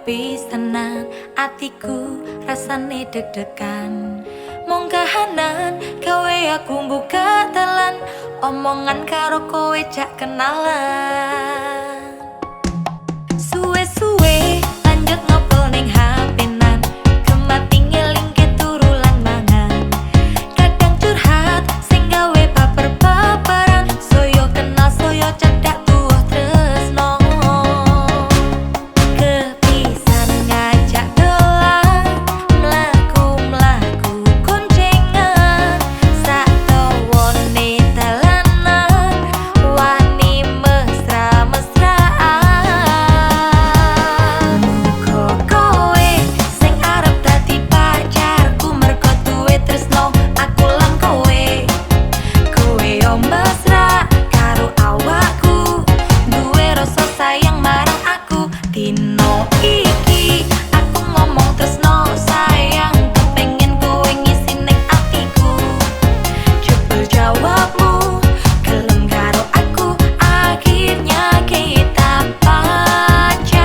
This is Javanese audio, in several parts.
pisanan, atiku rasane deg-degan. Mung kahanan gawe aku buka dalan, omongan karo kowe jak kenalan. Suwe-suwe lanjut ngobrol ning HP-nan, gemati ngelingke turu lan mangan. Kadang curhat sing gawe baper-baperan, soyo kenal soyo cedak tuh tresno. Kepisan ngajak dolan, mlaku-mlaku koncengan, sak dawane dalanan, wani mesra-mesraan. Muga kowe sing arep dadi pacarku, mergo duwe tresno aku lan kowe. Kowe yo mesra karo awakku, duwe rasa sayang marang aku. Dino iki aku ngomong tresno sayang, kepengin kowe ngisi ning atiku. Jebul jawabmu, gelem karo aku, akhirnya kita pacaran.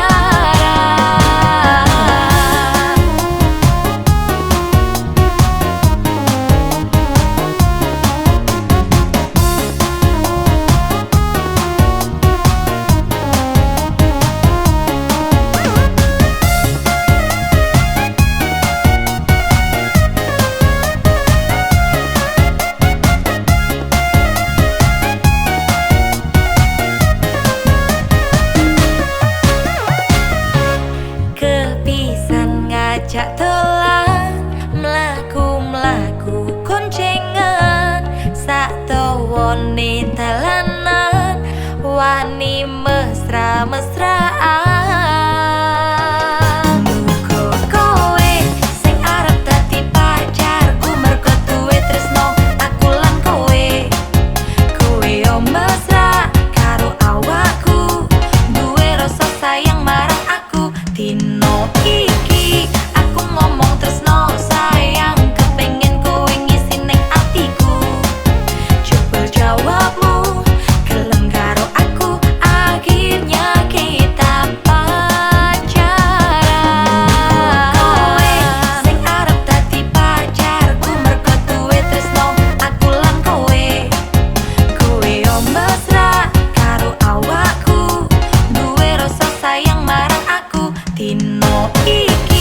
Kepisan ngajak dolan, mlaku-mlaku koncengan, sak dawane dalanan, wani mesra-mesraan. Muga kowe sing arep dadi pacarku, mergo duwe tresno aku lan kowe. Kowe yo mesra karo awakku, duwe rasa sayang marang aku. Dino iki aku ngomong tresno sayang, kepengin kowe ngisi ning atiku. Jebul jawabmu, gelem karo aku, akhirnya kita pacaran. Kowe sing arep dadi pacarku, mergo duwe tresno aku lan kowe. Kowe yo mesra karo awakku, duwe rasa sayang marang aku. Dino iki